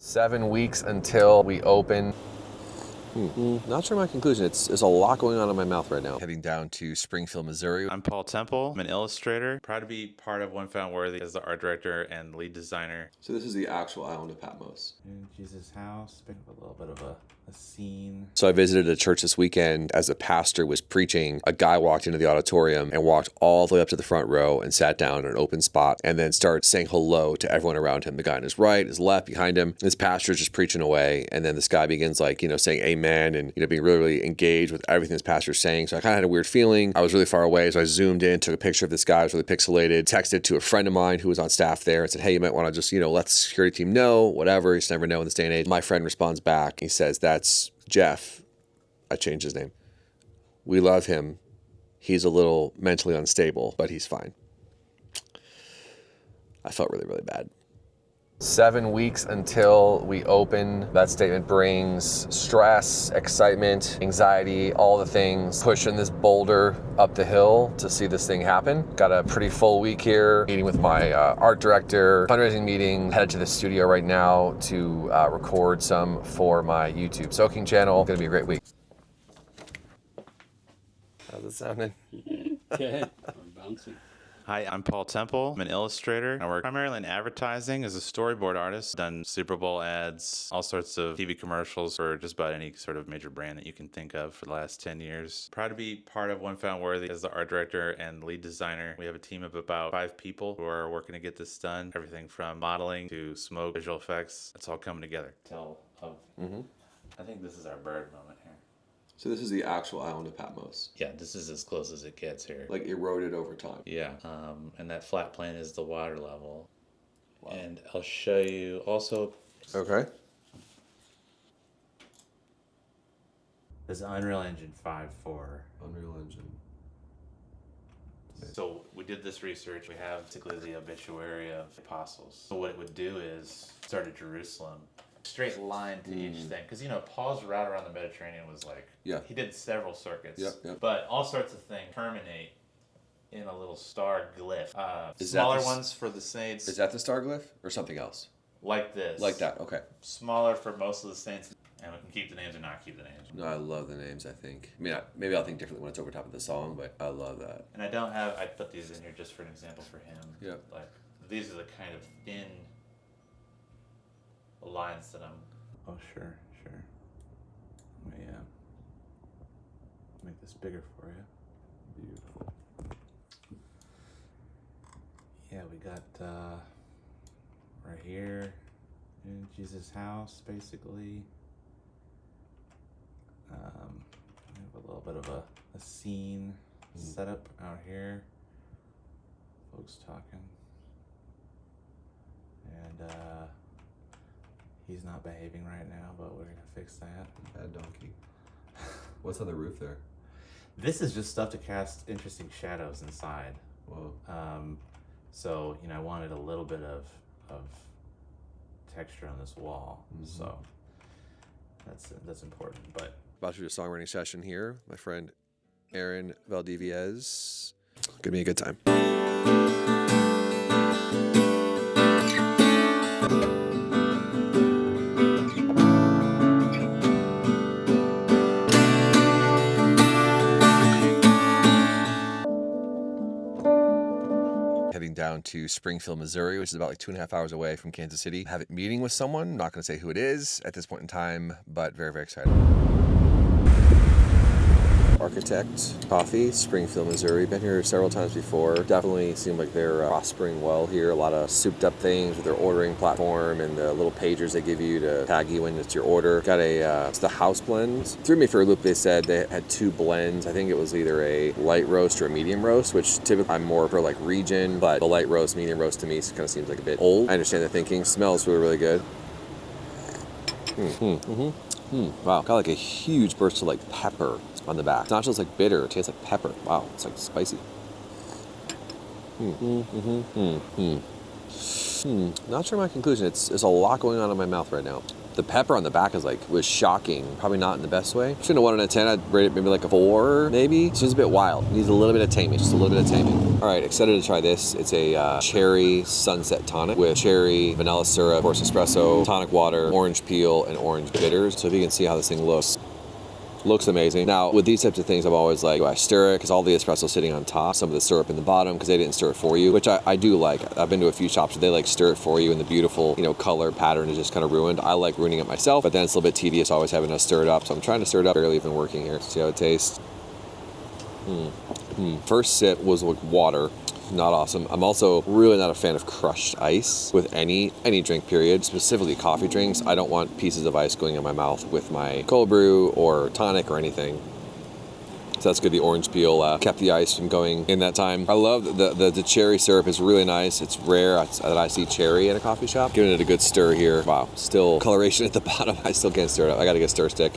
7 weeks until we open. Not sure my conclusion. There's a lot going on in my mouth right now. Heading down to Springfield, Missouri. I'm Paul Temple. I'm an illustrator. Proud to be part of One Found Worthy as the art director and lead designer. So this is the actual island of Patmos. In Jesus' house, been a little bit of a scene. So I visited a church this weekend. As the pastor was preaching, a guy walked into the auditorium and walked all the way up to the front row and sat down in an open spot and then started saying hello to everyone around him. The guy on his right, his left, behind him. This pastor's just preaching away. And then this guy begins saying amen and, being really, really engaged with everything this pastor's saying. So I kind of had a weird feeling. I was really far away. So I zoomed in, took a picture of this guy. It was really pixelated, texted to a friend of mine who was on staff there and said, hey, you might want to just, let the security team know, whatever. You just never know in this day and age. My friend responds back. He says, that's Jeff. I changed his name. We love him. He's a little mentally unstable, but he's fine. I felt really, really bad. 7 weeks until we open. That statement brings stress, excitement, anxiety, all the things, pushing this boulder up the hill to see this thing happen. Got a pretty full week here, meeting with my art director, fundraising meeting, headed to the studio right now to record some for my YouTube soaking channel. Gonna be a great week. How's it sounding? Good. I'm bouncing. Hi, I'm Paul Temple. I'm an illustrator. I work primarily in advertising as a storyboard artist. Done Super Bowl ads, all sorts of TV commercials for just about any sort of major brand that you can think of for the last 10 years. Proud to be part of One Found Worthy as the art director and lead designer. We have a team of about 5 people who are working to get this done. Everything from modeling to smoke, visual effects. It's all coming together. I think this is our bird moment here. So this is the actual island of Patmos. Yeah, this is as close as it gets here. Like eroded over time. Yeah, and that flat plane is the water level. Wow. And I'll show you also. Okay. This is Unreal Engine 5.4. Unreal Engine. So we did this research. We have basically the obituary of the apostles. So what it would do is start at Jerusalem. Straight line to each thing, because Paul's route around the Mediterranean was he did several circuits, but all sorts of things terminate in a little star glyph. Smaller ones for the saints. Is that the star glyph or something else? Like this. Like that. Okay. Smaller for most of the saints, and we can keep the names or not keep the names. No, I love the names. I think. I mean, maybe I'll think differently when it's over top of the song, but I love that. And I put these in here just for an example for him. Yeah. Like these are the kind of thin lines that I'm. Oh sure. Let me make this bigger for you. Beautiful. Yeah, we got right here in Jesus' house, basically. We have a little bit of a scene set up out here. Folks talking, and he's not behaving right now, but we're gonna fix that. Bad donkey. What's on the roof there? This is just stuff to cast interesting shadows inside. Whoa. So I wanted a little bit of texture on this wall. So that's important. But about to do a songwriting session here. My friend Aaron Valdiviez. Gonna be a good time. Heading down to Springfield, Missouri, which is about 2.5 hours away from Kansas City. Have a meeting with someone. Not going to say who it is at this point in time, but very, very excited. Architect Coffee, Springfield, Missouri. Been here several times before. Definitely seem like they're prospering well here. A lot of souped up things with their ordering platform and the little pagers they give you to tag you when it's your order. Got it's the house blend. Threw me for a loop. They said they had 2 blends. I think it was either a light roast or a medium roast, which typically I'm more for region, but the light roast, medium roast to me kind of seems like a bit old. I understand the thinking. Smells really, really good. Wow, got a huge burst of pepper on the back. It's not just bitter, it tastes like pepper. Wow, it's spicy. Not sure my conclusion. There's a lot going on in my mouth right now. The pepper on the back was shocking. Probably not in the best way. Between a 1 and a 10, I'd rate it maybe like a 4, maybe. It's just a bit wild. Needs a little bit of taming, just a little bit of taming. All right, excited to try this. It's a cherry sunset tonic with cherry, vanilla syrup, of course espresso, tonic water, orange peel, and orange bitters. So if you can see how this thing looks amazing. Now, with these types of things, I'm always like, do I stir it? Because all the espresso sitting on top, some of the syrup in the bottom, because they didn't stir it for you, which I do like. I've been to a few shops where they like stir it for you, and the beautiful, color pattern is just kind of ruined. I like ruining it myself, but then it's a little bit tedious always having to stir it up. So I'm trying to stir it up, barely even working here. See how it tastes. First sip was like water. Not awesome. I'm also really not a fan of crushed ice with any drink, period. Specifically coffee drinks. I don't want pieces of ice going in my mouth with my cold brew or tonic or anything. So that's good. The orange peel kept the ice from going in that time. I love the cherry syrup is really nice. It's rare that I see cherry in a coffee shop. Giving it a good stir here. Wow. Still coloration at the bottom. I still can't stir it up. I got to get a stir stick.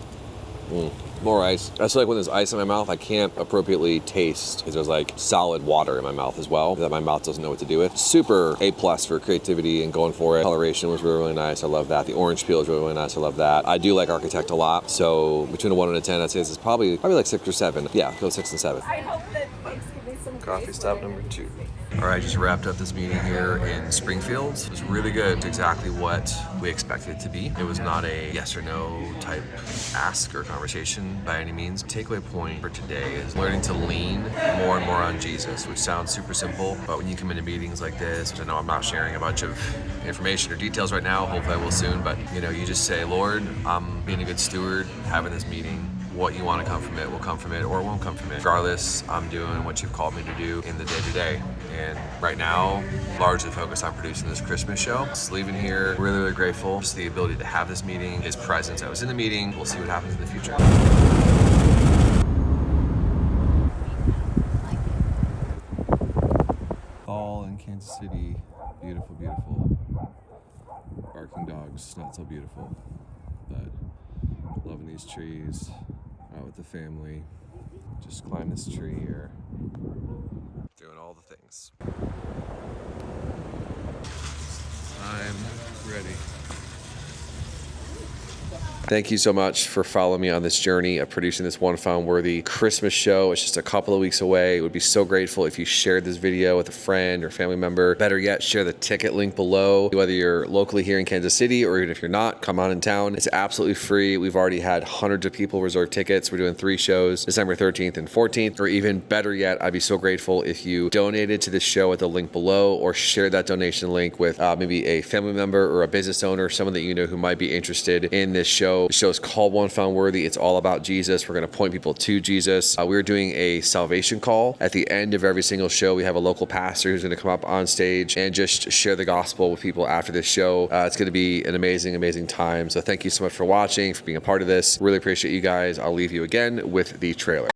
More ice. I feel like when there's ice in my mouth, I can't appropriately taste because there's like solid water in my mouth as well that my mouth doesn't know what to do with. Super A+ for creativity and going for it. Coloration was really, really nice. I love that. The orange peel is really, really nice. I love that. I do like Architect a lot. So between a 1 and a 10, I'd say this is probably like 6 or 7. Yeah, go 6 and 7. I hope that folks give me some Coffee stop number 2. All right, just wrapped up this meeting here in Springfield. It was really good. It's exactly what we expected it to be. It was not a yes or no type ask or conversation by any means. Takeaway point for today is learning to lean more and more on Jesus, which sounds super simple, but when you come into meetings like this, which I know I'm not sharing a bunch of information or details right now, hopefully I will soon, but you just say, Lord, I'm being a good steward, having this meeting. What you want to come from it will come from it or it won't come from it. Regardless, I'm doing what you've called me to do in the day-to-day. And right now, largely focused on producing this Christmas show. Just leaving here, really, really grateful. Just the ability to have this meeting, his presence. I was in the meeting. We'll see what happens in the future. Fall in Kansas City. Beautiful, beautiful. Barking dogs, not so beautiful. But loving these trees. Out with the family, just climb this tree here, doing all the things. I'm ready. Thank you so much for following me on this journey of producing this One Found Worthy Christmas show. It's just a couple of weeks away. It would be so grateful if you shared this video with a friend or family member. Better yet, share the ticket link below. Whether you're locally here in Kansas City or even if you're not, come on in town. It's absolutely free. We've already had hundreds of people reserve tickets. We're doing 3 shows, December 13th and 14th. Or even better yet, I'd be so grateful if you donated to this show at the link below or share that donation link with maybe a family member or a business owner, someone that you know who might be interested in this show. The show is called One Found Worthy. It's all about Jesus. We're going to point people to Jesus. We're doing a salvation call. At the end of every single show, we have a local pastor who's going to come up on stage and just share the gospel with people after this show. It's going to be an amazing, amazing time. So thank you so much for watching, for being a part of this. Really appreciate you guys. I'll leave you again with the trailer.